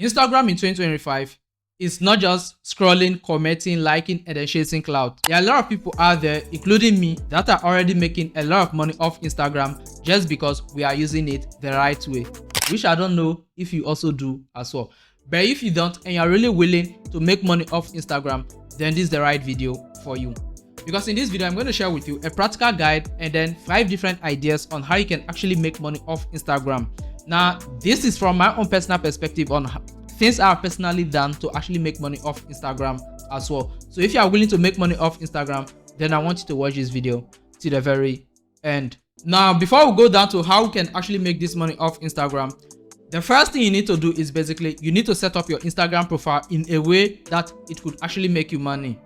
Instagram in 2025 is not just scrolling, commenting, liking, and then chasing clout. There are a lot of people out there, including me, that are already making a lot of money off Instagram just because we are using it the right way, which I don't know if you also do as well. But if you don't and you're really willing to make money off Instagram, then this is the right video for you. Because in this video, I'm going to share with you a practical guide and then 5 different ideas on how you can actually make money off Instagram. Now, this is from my own personal perspective on things I've personally done to actually make money off Instagram as well. So if you are willing to make money off Instagram, then I want you to watch this video to the very end. Now, before we go down to how we can actually make this money off Instagram, the first thing you need to do is basically you need to set up your Instagram profile in a way that it could actually make you money.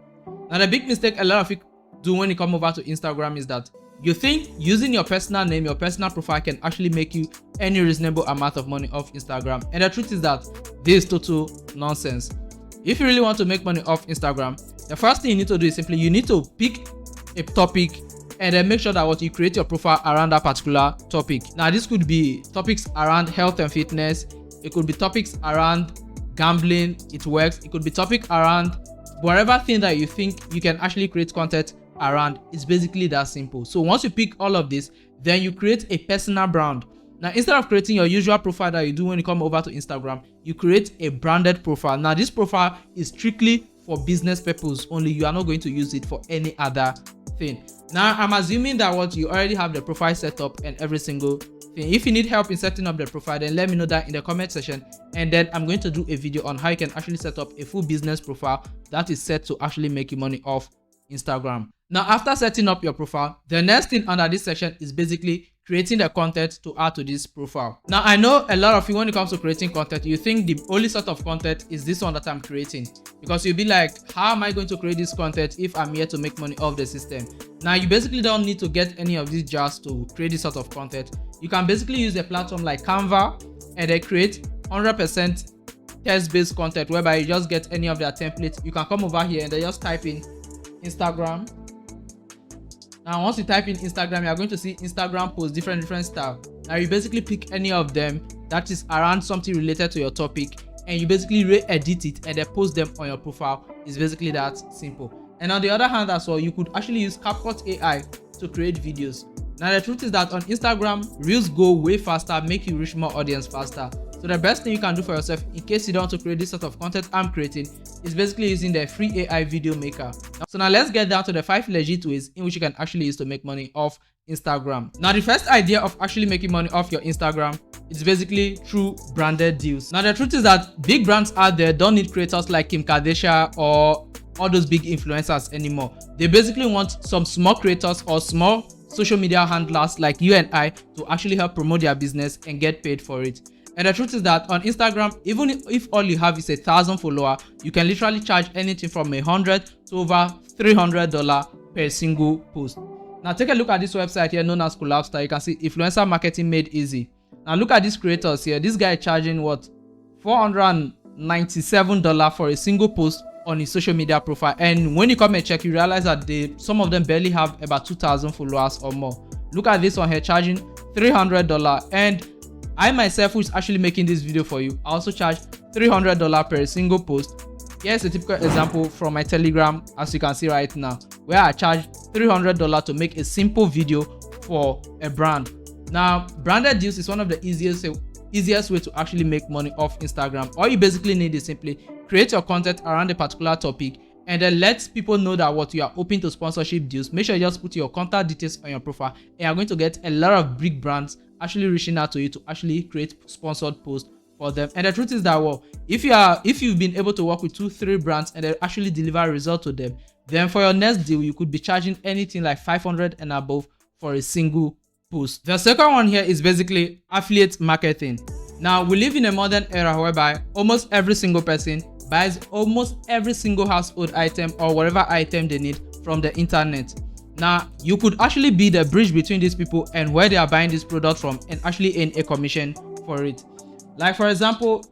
Now, the big mistake a lot of people do when you come over to Instagram is that you think using your personal name, your personal profile can actually make you any reasonable amount of money off Instagram. And the truth is that this is total nonsense. If you really want to make money off Instagram, the first thing you need to do is simply you need to pick a topic and then make sure that what you create your profile around that particular topic. Now, this could be topics around health and fitness. It could be topics around gambling. It works. It could be topic around whatever thing that you think you can actually create content around. It's basically that simple. So once you pick all of this, then you create a personal brand. Now, instead of creating your usual profile that you do when you come over to Instagram, you create a branded profile. Now, this profile is strictly for business purpose only. You are not going to use it for any other thing. Now, I'm assuming that what you already have the profile set up and every single thing. If you need help in setting up the profile, then let me know that in the comment section, and then I'm going to do a video on how you can actually set up a full business profile that is set to actually make you money off Instagram. Now, after setting up your profile, the next thing under this section is basically creating the content to add to this profile. Now, I know a lot of you, when it comes to creating content, you think the only sort of content is this one that I'm creating, because you'll be like, how am I going to create this content if I'm here to make money off the system? Now, you basically don't need to get any of these jars to create this sort of content. You can basically use a platform like Canva and they create 100% text-based content whereby you just get any of their templates. You can come over here and they just type in Instagram. Now, once you type in Instagram, you are going to see Instagram posts, different style. Now, you basically pick any of them that is around something related to your topic, and you basically re-edit it and then post them on your profile. It's basically that simple. And on the other hand as well, you could actually use CapCut AI to create videos. Now, the truth is that on Instagram, Reels go way faster, make you reach more audience faster. So the best thing you can do for yourself, in case you don't want to create this sort of content I'm creating, is basically using the free AI video maker. So now let's get down to the 5 legit ways in which you can actually use to make money off Instagram. Now, the first idea of actually making money off your Instagram is basically through branded deals. Now, the truth is that big brands out there don't need creators like Kim Kardashian or all those big influencers anymore. They basically want some small creators or small social media handlers like you and I to actually help promote their business and get paid for it. And the truth is that on Instagram, even if all you have is 1,000 followers, you can literally charge anything from $100 to over $300 per single post. Now, take a look at this website here known as Collabstar. You can see influencer marketing made easy. Now, look at these creators here. This guy is charging what? $497 for a single post on his social media profile. And when you come and check, you realize that some of them barely have about 2,000 followers or more. Look at this one here, charging $300. And I myself, who is actually making this video for you, I also charge $300 per single post. Here's a typical example from my Telegram, as you can see right now, where I charge $300 to make a simple video for a brand. Now, branded deals is one of the easiest way to actually make money off Instagram. All you basically need is simply create your content around a particular topic and then let people know that what you are open to sponsorship deals. Make sure you just put your contact details on your profile, and you're going to get a lot of big brands actually reaching out to you to actually create sponsored posts for them. And the truth is that, well, if you've been able to work with 2-3 brands and they actually deliver results to them, then for your next deal, you could be charging anything like $500 and above for a single post. The second one here is basically affiliate marketing. Now, we live in a modern era whereby almost every single person buys almost every single household item or whatever item they need from the internet. Now, you could actually be the bridge between these people and where they are buying this product from and actually earn a commission for it. Like, for example,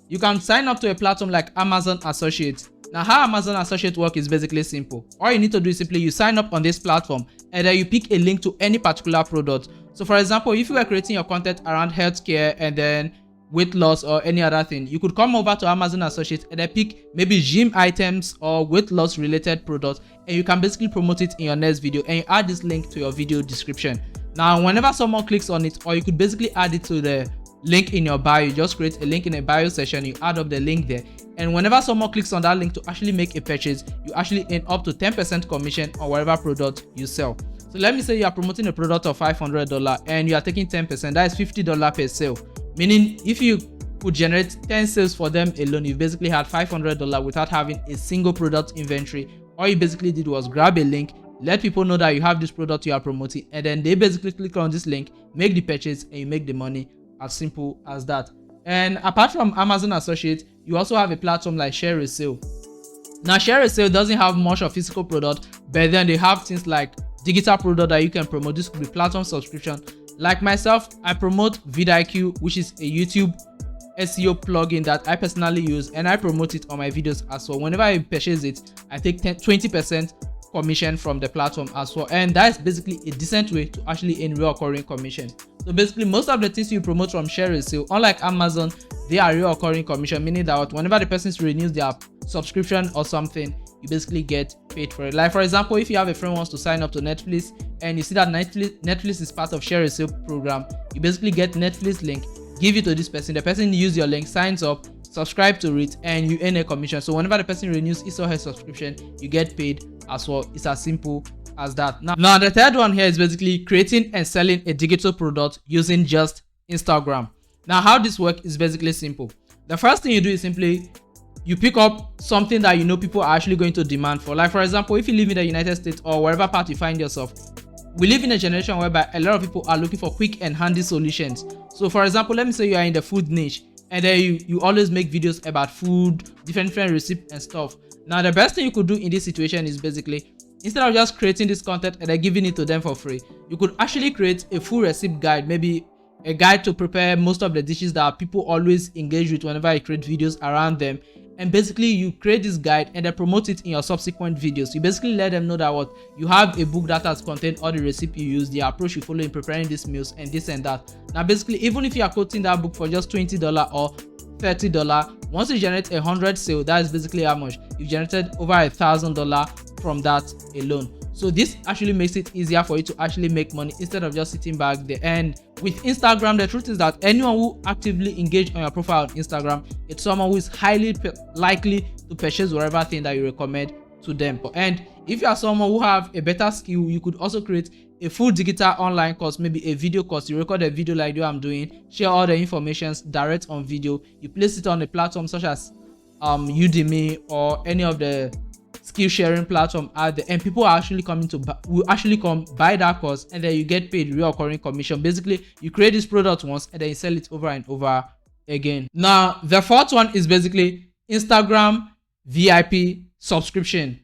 you can sign up to a platform like Amazon Associates. Now, how Amazon Associates work is basically simple. All you need to do is simply you sign up on this platform and then you pick a link to any particular product. So, for example, if you are creating your content around healthcare and then weight loss or any other thing, you could come over to Amazon Associates and then pick maybe gym items or weight loss related products, and you can basically promote it in your next video, and you add this link to your video description. Now whenever someone clicks on it, or you could basically add it to the link in your bio, you just create a link in a bio section, you add up the link there, and whenever someone clicks on that link to actually make a purchase, you actually earn up to 10% commission on whatever product you sell. So let me say you are promoting a product of $500 and you are taking 10%, that is $50 per sale. Meaning if you could generate 10 sales for them alone, you basically had $500 without having a single product inventory. All you basically did was grab a link, let people know that you have this product you are promoting, and then they basically click on this link, make the purchase, and you make the money. As simple as that. And apart from Amazon Associates, you also have a platform like ShareASale. Now ShareASale doesn't have much of physical product, but then they have things like digital product that you can promote. This could be platform subscription. Like myself, I promote vidIQ, which is a YouTube SEO plugin that I personally use, and I promote it on my videos as well. Whenever I purchase it, I take 20% commission from the platform as well, and that is basically a decent way to actually earn recurring commission. So basically most of the things you promote from ShareASale, unlike Amazon, they are recurring commission, meaning that whenever the person renews their subscription or something, you basically get paid for it. Like for example, if you have a friend who wants to sign up to Netflix and you see that Netflix is part of ShareASale program, you basically get Netflix link, give it to this person, the person use your link, signs up, subscribe to it, and you earn a commission. So whenever the person renews his or her subscription, you get paid as well. It's as simple as that. Now the third one here is basically creating and selling a digital product using just Instagram. Now how this works is basically simple. The first thing you do is simply you pick up something that you know people are actually going to demand for. Like for example, if you live in the United States or wherever part you find yourself, we live in a generation whereby a lot of people are looking for quick and handy solutions. So for example, let me say you are in the food niche, and then you always make videos about food, different recipes and stuff. Now the best thing you could do in this situation is basically, instead of just creating this content and then giving it to them for free, you could actually create a full recipe guide, maybe a guide to prepare most of the dishes that people always engage with whenever I create videos around them. And basically you create this guide and then promote it in your subsequent videos. You basically let them know that what you have a book that has contained all the recipe you use, the approach you follow in preparing these meals, and this and that. Now basically, even if you are quoting that book for just $20 or $30, once you generate 100 sales, that is basically how much you've generated, over $1,000 from that alone. So this actually makes it easier for you to actually make money instead of just sitting back there. And with Instagram, the truth is that anyone who actively engage on your profile on Instagram, it's someone who is highly likely to purchase whatever thing that you recommend to them. And if you are someone who have a better skill, you could also create a full digital online course, maybe a video course. You record a video like I'm doing, share all the information direct on video, you place it on a platform such as Udemy or any of the skill sharing platform out there, and people are actually coming to will actually come buy that course, and then you get paid recurring commission. Basically you create this product once and then you sell it over and over again. Now the fourth one is basically Instagram VIP subscription.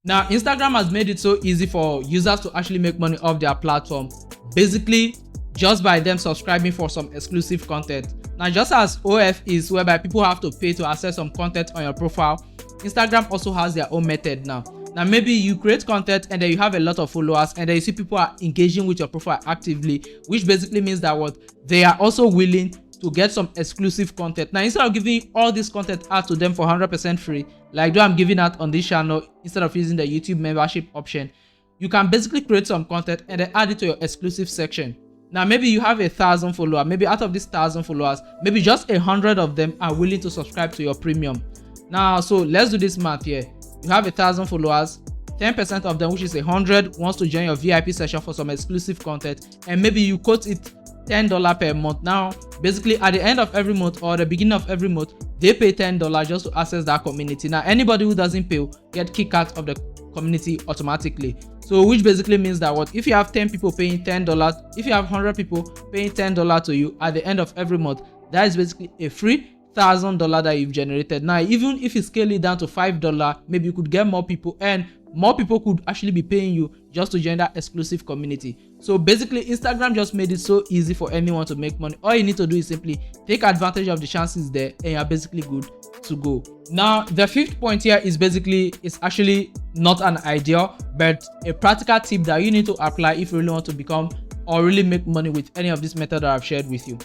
Now Instagram has made it so easy for users to actually make money off their platform, basically just by them subscribing for some exclusive content. Now just as OF is, whereby people have to pay to access some content on your profile, Instagram also has their own method now. Now maybe you create content and then you have a lot of followers, and then you see people are engaging with your profile actively, which basically means that what they are also willing to get some exclusive content. Now instead of giving all this content out to them for 100% free, like though I'm giving out on this channel, instead of using the YouTube membership option, you can basically create some content and then add it to your exclusive section. Now maybe you have 1,000 followers, maybe out of these 1,000 followers, maybe just 100 of them are willing to subscribe to your premium. Now so let's do this math here. You have 1,000 followers, 10% of them, which is 100, wants to join your VIP session for some exclusive content, and maybe you quote it $10 per month. Now basically at the end of every month or the beginning of every month, they pay $10 just to access that community. Now anybody who doesn't pay get kicked out of the community automatically. So which basically means that what if you have 10 people paying $10, if you have 100 people paying $10 to you at the end of every month, that is basically a free $1,000 that you've generated. Now even if you scale it down to $5, maybe you could get more people, and more people could actually be paying you just to join that exclusive community. So basically Instagram just made it so easy for anyone to make money. All you need to do is simply take advantage of the chances there, and you're basically good to go. Now the fifth point here is basically, it's actually not an idea but a practical tip that you need to apply if you really want to become or really make money with any of this method that I've shared with you.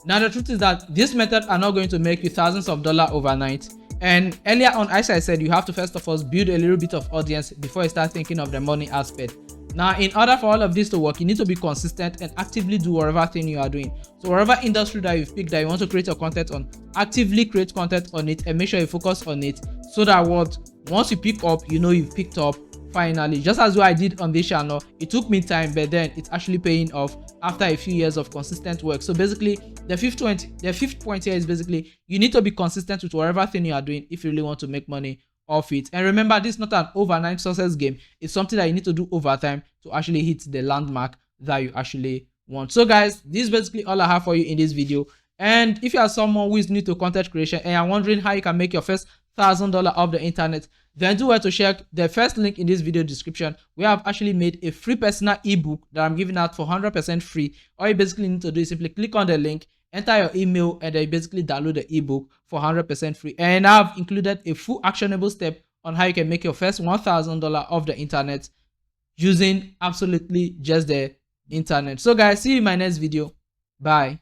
Now the truth is that this method are not going to make you thousands of dollars overnight. And earlier on, as I said, you have to first of all build a little bit of audience before you start thinking of the money aspect. Now, in order for all of this to work, you need to be consistent and actively do whatever thing you are doing. So whatever industry that you've picked that you want to create your content on, actively create content on it and make sure you focus on it, so that once you pick up, you know you've picked up finally. Just as what I did on this channel, it took me time, but then it's actually paying off after a few years of consistent work. So basically, the fifth point here is basically you need to be consistent with whatever thing you are doing if you really want to make money off it. And remember, this is not an overnight success game. It's something that you need to do over time to actually hit the landmark that you actually want. So guys, this is basically all I have for you in this video. And if you are someone who is new to content creation and you're wondering how you can make your first $1,000 off the internet, then do well to check the first link in this video description, where I've actually made a free personal ebook that I'm giving out for 100% free. All you basically need to do is simply click on the link, enter your email, and then you basically download the ebook for 100% free. And I've included a full actionable step on how you can make your first $1,000 off the internet using absolutely just the internet. So guys, see you in my next video. Bye.